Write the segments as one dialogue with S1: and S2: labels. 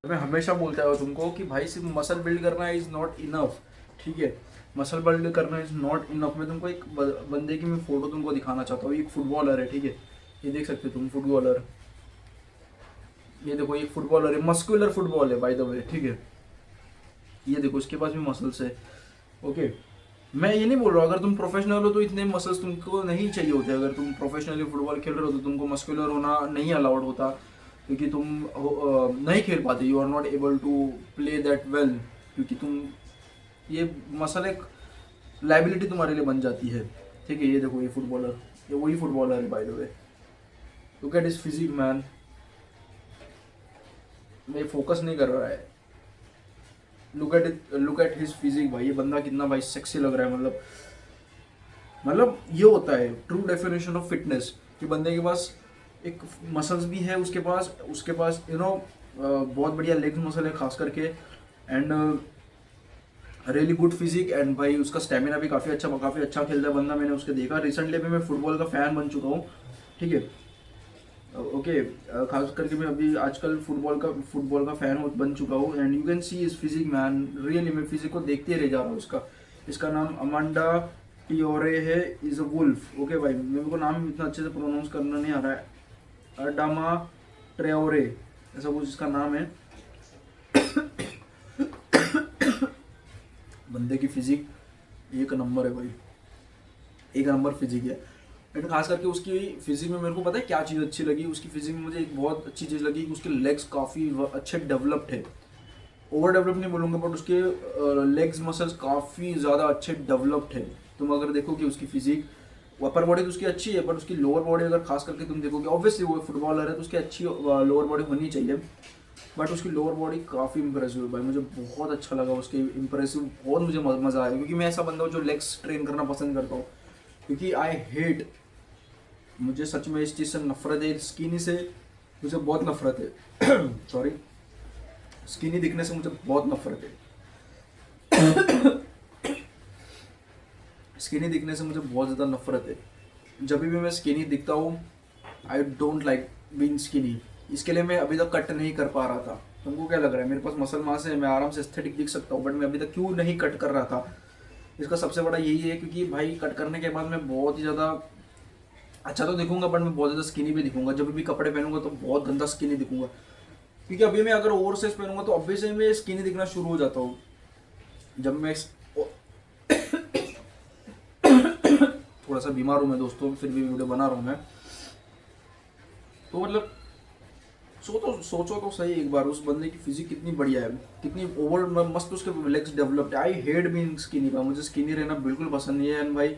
S1: मैं हमेशा बोलता हूँ तुमको कि भाई सिर्फ मसल बिल्ड करना इज़ नॉट इनफ, ठीक है। मसल बिल्ड करना इज़ नॉट इनफ। मैं तुमको एक बंदे की मैं फ़ोटो तुमको दिखाना चाहता हूँ। एक फुटबॉलर है, ठीक है। ये देख सकते हो तुम, फुटबॉलर। ये देखो, एक फुटबॉलर है, मस्कुलर फुटबॉल है बाय द वे, ठीक है। ये देखो, इसके पास भी मसल्स है। ओके, मैं ये नहीं बोल रहा अगर तुम प्रोफेशनल हो तो इतने मसल्स तुमको नहीं चाहिए होते। अगर तुम प्रोफेशनली फुटबॉल खेल रहे हो तो तुमको मस्कुलर होना नहीं अलाउड होता, क्योंकि तुम नहीं खेल पाते। You are not able to play that well, क्योंकि तुम ये मसल एक लाइबिलिटी तुम्हारे लिए बन जाती है, ठीक है। ये देखो, ये फुटबॉलर, ये वही फुटबॉलर है by the way. Look at his physique man. ये फोकस नहीं कर रहा है। लुक एट हिज फिजिक भाई। ये बंदा कितना भाई सेक्सी लग रहा है। मतलब ये होता है ट्रू डेफिनेशन ऑफ फिटनेस, कि बंदे के पास एक मसल्स भी है, उसके पास बहुत बढ़िया लेग्स मसल है खास करके, and really good physique, and भाई उसका स्टेमिना भी काफ़ी अच्छा खेलता है बंदा। मैंने उसके देखा रिसेंटली। भी मैं फुटबॉल का फ़ैन बन चुका हूँ, ठीक है। ओके, खास करके मैं अभी आजकल फुटबॉल का फ़ैन बन चुका हूँ, and you can see is physique man. Really मैं फिजिक को देखते रह जा रहा हूँ उसका। इसका नाम अमांडा टियोरे है, इज़ अ वुल्फ। ओके भाई, मेरे को नाम इतना अच्छे से प्रोनाउंस करना नहीं आ रहा है। अडामा ट्रेओरे, ऐसा कुछ इसका नाम है। बंदे की फिजिक एक नंबर है भाई, एक नंबर फिजिक है। एंड खास करके उसकी फिजिक में मेरे को पता है क्या चीज़ अच्छी लगी। उसकी फिजिक में मुझे एक बहुत अच्छी चीज़ लगी कि उसके लेग्स काफ़ी अच्छे डेवलप्ड है। ओवर डेवलप नहीं बोलूँगा, बट उसके लेग्स मसल्स काफ़ी ज़्यादा अच्छे डेवलप्ड है। तुम अगर देखो कि उसकी फिजिक, अपर बॉडी तो उसकी अच्छी है, बट उसकी लोअर बॉडी अगर खास करके तुम देखोगे, ऑब्वियसली वो फुटबॉलर है तो उसकी अच्छी लोअर बॉडी होनी चाहिए, बट उसकी लोअर बॉडी काफ़ी इंप्रेसिव है भाई। मुझे बहुत अच्छा लगा उसके इंप्रेसिव, बहुत मुझे मज़ा आया, क्योंकि मैं ऐसा बंदा हूँ जो लेग्स ट्रेन करना पसंद करता हूँ। क्योंकि आई हेट, मुझे सच में इस चीज़ से नफरत है, स्किनी से मुझे बहुत नफरत है। सॉरी, स्किनी दिखने से मुझे बहुत नफरत है। स्किनी दिखने से मुझे बहुत ज़्यादा नफरत है। जब भी मैं स्किनी दिखता हूँ, I don't like being skinny. इसके लिए मैं अभी तक कट नहीं कर पा रहा था। तुमको क्या लग रहा है? मेरे पास मसल मास है, मैं आराम से एस्थेटिक दिख सकता हूँ, बट मैं अभी तक क्यों नहीं कट कर रहा था? इसका सबसे बड़ा यही है क्योंकि भाई कट करने के बाद मैं बहुत ही ज़्यादा अच्छा तो दिखूंगा, बट मैं बहुत ज़्यादा स्किनी भी दिखूंगा। जब भी कपड़े पहनूंगा तो बहुत गंदा स्किनी दिखूंगा, क्योंकि अभी मैं अगर ओवर साइज पहनूंगा तो अभी से मैं स्किनी दिखना शुरू हो जाता हूँ। जब मैं थोड़ा सा बीमार हूँ मैं दोस्तों, फिर भी वीडियो बना रहा हूँ मैं। तो मतलब सोचो तो सही एक बार, उस बंदे की फिजिक कितनी बढ़िया है, कितनी ओवर मस्त उसके लेग्स डेवलप्ड है। आई हेट बीइंग स्किनी भाई, मुझे स्किनी रहना बिल्कुल पसंद नहीं है। एंड भाई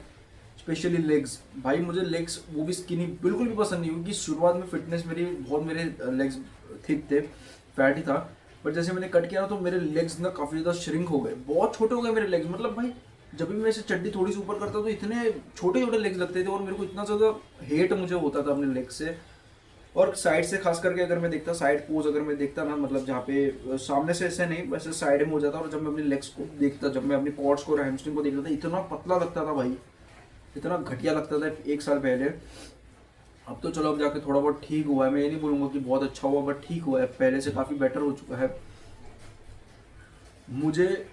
S1: स्पेशली लेग्स, भाई मुझे लेग्स वो भी स्किनी बिल्कुल भी पसंद नहीं, क्योंकि शुरुआत में फिटनेस मेरे लेग्स थिक थे, फैट ही था। बट जैसे मैंने कट किया ना तो मेरे लेग्स ना काफ़ी ज़्यादा श्रिंक हो गए, बहुत छोटे हो गए मेरे लेग्स। मतलब भाई जब भी मैं इसे चड्डी थोड़ी सी ऊपर करता तो इतने छोटे छोटे लेग्स लगते थे, और मेरे को इतना ज़्यादा हेट मुझे होता था अपने लेग्स से। और साइड से खास करके अगर मैं देखता, साइड पोज अगर मैं देखता ना, मतलब जहाँ पे सामने से ऐसे नहीं, वैसे साइड में हो जाता। और जब मैं अपने लेग्स को देखता, जब मैं अपनी क्वाड्स को और हैमस्ट्रिंग को देखता था, इतना पतला लगता था भाई, इतना घटिया लगता था एक साल पहले। अब तो चलो, अब जाके थोड़ा बहुत ठीक हुआ है। मैं ये नहीं बोलूँगा कि बहुत अच्छा हुआ, बट ठीक हुआ है, पहले से काफ़ी बेटर हो चुका है। मुझे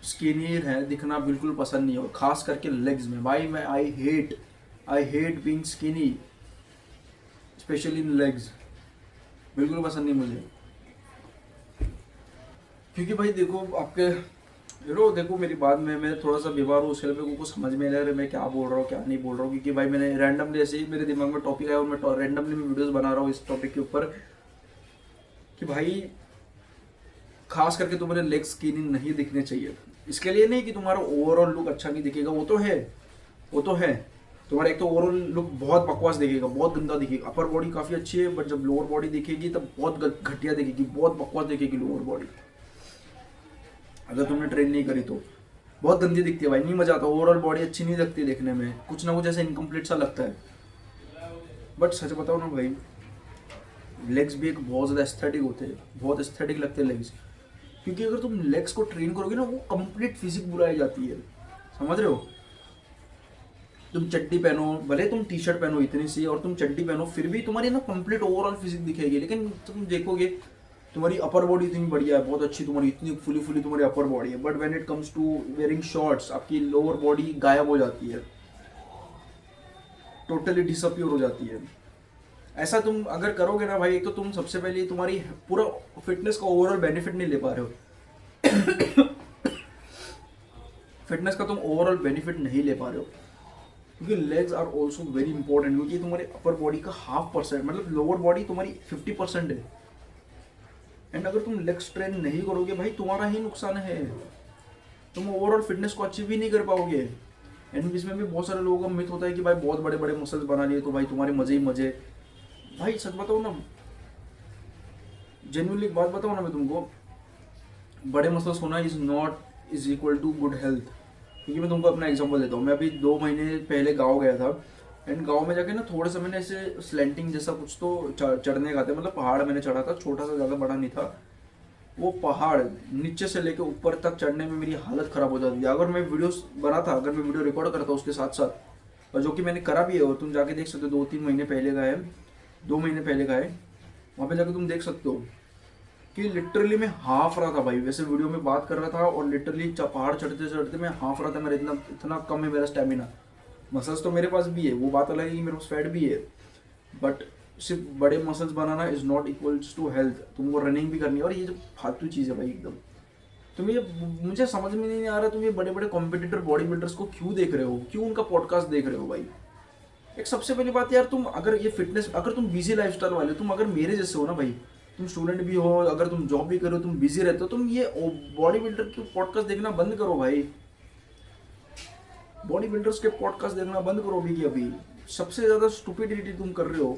S1: स्किनी है दिखना बिल्कुल पसंद नहीं है, और खास करके लेग्स में भाई। मैं I hate being skinny, specially in legs. बिल्कुल पसंद नहीं मुझे, क्योंकि भाई देखो आपके देखो मेरी बात में, मैं थोड़ा सा बीमार हूँ, उसके लिए मेरे को कुछ समझ में नहीं आ रहा मैं क्या बोल रहा हूँ क्या नहीं बोल रहा हूँ। क्योंकि भाई मैंने रैंडमली ऐसे ही मेरे दिमाग में टॉपिक आया, और मैं रैंडमली वीडियोस बना रहा हूँ इस टॉपिक के ऊपर, कि भाई खास करके तुम्हारे लेग स्किनी नहीं दिखने चाहिए। इसके लिए नहीं कि तुम्हारा ओवरऑल लुक अच्छा नहीं दिखेगा, वो तो है। तुम्हारा एक तो ओवरऑल लुक बहुत बकवास दिखेगा, बहुत गंदा दिखेगा। अपर बॉडी काफ़ी अच्छी है, बट जब लोअर बॉडी दिखेगी तब बहुत घटिया दिखेगी, बहुत बकवास दिखेगी लोअर बॉडी, अगर तुमने ट्रेन नहीं करी तो। बहुत गंदी दिखती है भाई, नहीं मजा आता। ओवरऑल बॉडी अच्छी नहीं लगती देखने में, कुछ ना कुछ ऐसा इनकम्प्लीट सा लगता है। बट सच बताओ ना भाई, लेग्स भी एक बहुत ज़्यादा एस्थेटिक होते हैं, बहुत एस्थेटिक लगते हैं लेग्स। क्योंकि अगर तुम लेग्स को ट्रेन करोगे ना, वो कंप्लीट फिजिक बुलाई जाती है, समझ रहे हो? तुम चड्डी पहनो, भले तुम टी शर्ट पहनो इतनी सी, और तुम चड्डी पहनो, फिर भी तुम्हारी ना कंप्लीट ओवरऑल फिजिक दिखेगी। लेकिन तुम देखोगे तुम्हारी अपर बॉडी इतनी बढ़िया है, बहुत अच्छी तुम्हारी, इतनी फुली फुली तुम्हारी अपर बॉडी है, but when it comes to wearing shorts आपकी लोअर बॉडी गायब हो जाती है, टोटली डिसअपियर हो जाती है। ऐसा तुम अगर करोगे ना भाई, एक तो तुम सबसे पहले तुम्हारी पूरा फिटनेस का ओवरऑल बेनिफिट नहीं ले पा रहे हो फिटनेस का तुम ओवरऑल बेनिफिट नहीं ले पा रहे हो, क्योंकि legs are also very important, क्योंकि तुम्हारे अपर बॉडी का 0.5%, मतलब लोअर बॉडी तुम्हारी 50% है। एंड अगर तुम लेग स्ट्रेन नहीं करोगे भाई, तुम्हारा ही नुकसान है, तुम ओवरऑल फिटनेस को अचीव ही नहीं कर पाओगे। एंड इसमें भी बहुत सारे लोगों का मिथ होता है कि भाई बहुत बड़े बड़े मसल्स बना लिए तो भाई तुम्हारे मजे ही मजे। भाई सच बताओ ना, जेन्युइनली एक बात बताऊँ ना मैं तुमको, बड़े मसल्स होना is equal to good health. क्योंकि मैं तुमको अपना एग्जांपल देता हूँ, मैं अभी 2 महीने पहले गाँव गया था, एंड गाँव में जाके ना थोड़े से मैंने ऐसे स्लैंटिंग जैसा कुछ तो चढ़ने का था, मतलब पहाड़ मैंने चढ़ा था, छोटा सा, ज़्यादा बड़ा नहीं था। वो पहाड़ नीचे से लेके ऊपर तक चढ़ने में मेरी हालत ख़राब हो जाती है। अगर मैं वीडियोस बनाता, अगर मैं वीडियो रिकॉर्ड करता उसके साथ साथ, और जो कि मैंने करा भी है, और तुम जाके देख सकते हो, 2-3 महीने पहले का है, 2 महीने पहले का है, वहाँ पे जाके तुम देख सकते हो कि लिटरली मैं हाफ रहा था भाई। वैसे वीडियो में बात कर रहा था और लिटरली पहाड़ चढ़ते चढ़ते मैं हाफ रहा था। मेरा इतना कम है मेरा स्टेमिना। मसल्स तो मेरे पास भी है, वो बात अलग है कि मेरे पास फैट भी है, बट सिर्फ बड़े मसल्स बनाना is not equals to health. तुमको रनिंग भी करनी है, और ये जो फालतू चीज़ है भाई एकदम, तुम ये, मुझे समझ में नहीं आ रहा तुम ये बड़े बड़े कॉम्पिटिटर बॉडी बिल्डर्स को क्यों देख रहे हो, क्यों उनका पॉडकास्ट देख रहे हो भाई। एक सबसे पहली बात यार, तुम अगर ये फिटनेस, अगर तुम बिजी लाइफस्टाइल वाले, तुम अगर मेरे जैसे हो ना भाई, तुम स्टूडेंट भी हो, अगर तुम जॉब भी करो, तुम बिजी रहते हो, तुम ये बॉडी बिल्डर के पॉडकास्ट देखना बंद करो भाई। बॉडी बिल्डर्स के पॉडकास्ट देखना बंद करो अभी की अभी। सबसे ज़्यादा स्टुपिडिटी तुम कर रहे हो।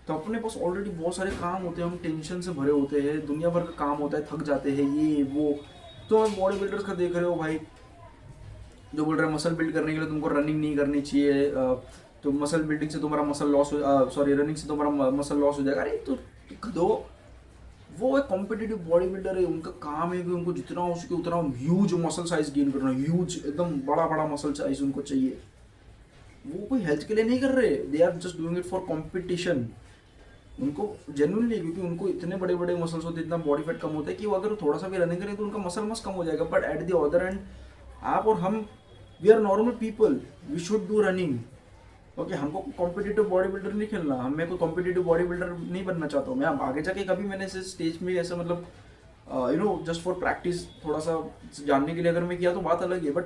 S1: तो अपने पास ऑलरेडी बहुत सारे काम होते हैं, हम टेंशन से भरे होते हैं, दुनिया भर का काम होता है, थक जाते हैं, ये वो। तो हम बॉडी बिल्डर्स का देख रहे हो भाई, जो बोल रहे हैं मसल बिल्ड करने के लिए तुमको रनिंग नहीं करनी चाहिए, तो मसल बिल्डिंग से तुम्हारा मसल लॉस हो, सॉरी रनिंग से तुम्हारा मसल लॉस हो जाएगा। अरे तो दो, वो एक कॉम्पिटिटिव बॉडी बिल्डर है, उनका काम है कि उनको जितना हो सके उतना ह्यूज मसल साइज गेन करना, ह्यूज एकदम बड़ा बड़ा मसल साइज उनको चाहिए। वो कोई हेल्थ के लिए नहीं कर रहे, they are just doing it for competition. उनको जेन्युइनली, क्योंकि उनको इतने बड़े बड़े मसल्स होते हैं, इतना बॉडी फैट कम होता है कि वो अगर थोड़ा सा भी रनिंग करें तो उनका मसल मस कम हो जाएगा। But at the other end, आप और हम, we are normal people, we should do running. Okay, हमको कॉम्पिटिटिव बॉडी बिल्डर नहीं खेलना, हम, मैं कोई कॉम्पिटिटिव बॉडी बिल्डर नहीं बनना चाहता हूँ। मैं अब आगे जाके कभी मैंने ऐसे स्टेज में ऐसा, मतलब जस्ट फॉर प्रैक्टिस, थोड़ा सा जानने के लिए अगर मैं किया तो बात अलग है, but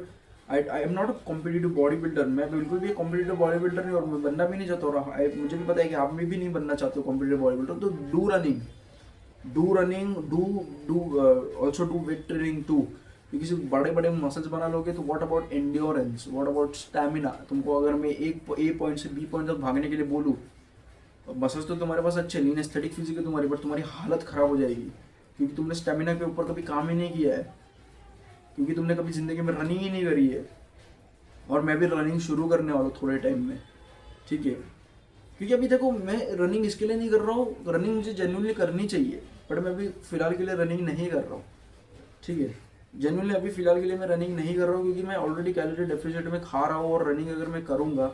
S1: I am not a competitive body builder. मैं बिल्कुल भी कॉम्पिटिटिव बॉडी बिल्डर नहीं, और मैं बनना भी नहीं चाहता, और मुझे भी पता है कि आप में भी नहीं बनना चाहते हो कॉम्पिटिटिव बॉडी बिल्डर। तो do running, do also do weight training too. क्योंकि सिर्फ बड़े बड़े मसल्स बना लोगे तो what about endurance, what about stamina. तुमको अगर मैं एक ए पॉइंट से बी पॉइंट तक भागने के लिए बोलूँ, मसल्स तो तुम्हारे पास अच्छे, लीन एस्थेटिक फिजिक है तुम्हारी, बट तुम्हारी हालत खराब हो जाएगी, क्योंकि तुमने स्टेमिना के ऊपर कभी काम ही नहीं किया है, क्योंकि तुमने कभी जिंदगी में रनिंग ही नहीं करी है। और मैं भी रनिंग शुरू करने वाला हूँ थोड़े टाइम में, ठीक है। क्योंकि अभी देखो, मैं रनिंग इसके लिए नहीं कर रहा हूँ, रनिंग मुझे जेन्युइनली करनी चाहिए, बट मैं अभी फिलहाल के लिए रनिंग नहीं कर रहा हूँ, ठीक है। जेन्युइनली अभी फिलहाल के लिए मैं रनिंग नहीं कर रहा हूँ, क्योंकि मैं ऑलरेडी कैलोरी डेफिसिट में खा रहा हूँ, और रनिंग अगर मैं करूँगा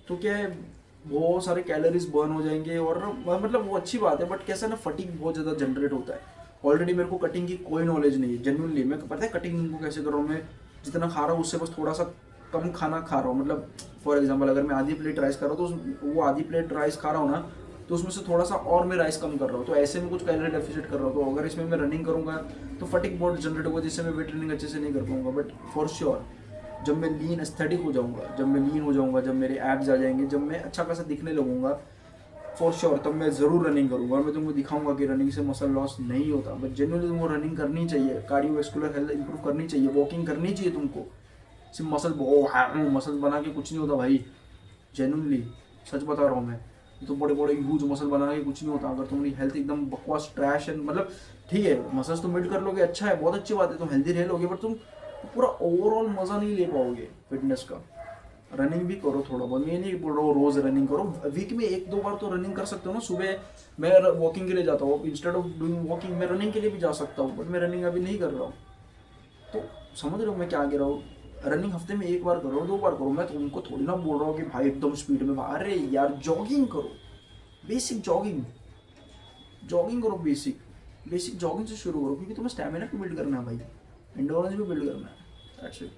S1: तो क्या है, बहुत सारे कैलोरीज बर्न हो जाएंगे, और मतलब वो अच्छी बात है, बट कैसा ना, फटीग बहुत ज़्यादा जनरेट होता है। ऑलरेडी मेरे को कटिंग की कोई नॉलेज नहीं है, जेन्युइनली। मैं पता है कटिंग को कैसे कर रहा हूँ, मैं जितना खा रहा हूँ उससे बस थोड़ा सा कम खाना खा रहा हूँ। मतलब फॉर एग्जांपल, अगर मैं आधी प्लेट राइस खा रहा हूँ तो वो आधी प्लेट राइस खा रहा हूँ ना, तो उसमें से थोड़ा सा और मैं राइस कम कर रहा हूँ, तो ऐसे में कुछ कैलोरी डेफिसिट कर रहा हूँ। तो अगर इसमें मैं रनिंग करूँगा तो फटिग बहुत जनरेट होगा, जिससे मैं वेट ट्रेनिंग अच्छे से नहीं कर पाऊँगा। बट फॉर श्योर, जब मैं लीन एस्थेटिक हो जाऊँगा, जब मेरे एब्स आ जाएंगे, जब मैं अच्छा खासा दिखने लगूंगा, फॉर श्योर तब मैं ज़रूर रनिंग करूँगा, और मैं तुमको दिखाऊंगा कि रनिंग से मसल लॉस नहीं होता। बट जेन्युइनली तुमको रनिंग करनी चाहिए, कार्डियोवैस्कुलर हेल्थ इंप्रूव करनी चाहिए, वॉकिंग करनी चाहिए तुमको। सिर्फ मसल बना के कुछ नहीं होता भाई, जेन्युइनली सच बता रहा हूँ मैं। तो बड़े बड़े ह्यूज मसल बना के कुछ नहीं होता अगर तुम्हारी हेल्थ एकदम बकवास ट्रैश है। मतलब ठीक है, मसल्स तुम बिल्ड कर लोगे, अच्छा है, बहुत अच्छी बात है, तुम हेल्दी रह लोगे, बट तुम पूरा ओवरऑल मज़ा नहीं ले पाओगे फिटनेस का। रनिंग भी करो थोड़ा बहुत, मैं नहीं बोल रहा हूँ रोज़ रनिंग करो, वीक में 1-2 बार तो रनिंग कर सकते हो ना। सुबह मैं वॉकिंग के लिए जाता हूँ, इंस्टेड ऑफ डूइंग वॉकिंग मैं रनिंग के लिए भी जा सकता हूँ, बट मैं रनिंग अभी नहीं कर रहा हूँ। तो समझ रहे हो मैं क्या कह रहा हूँ। रनिंग हफ्ते में 1 बार करो, 2 बार करो। मैं तो उनको थोड़ी ना बोल रहा हूँ कि भाई एकदम स्पीड में, अरे यार जॉगिंग करो, बेसिक जॉगिंग करो बेसिक। बेसिक जॉगिंग से शुरू करो, क्योंकि तुम्हें स्टैमिना भी बिल्ड करना है भाई, एंडोरेंस भी बिल्ड करना है। That's it.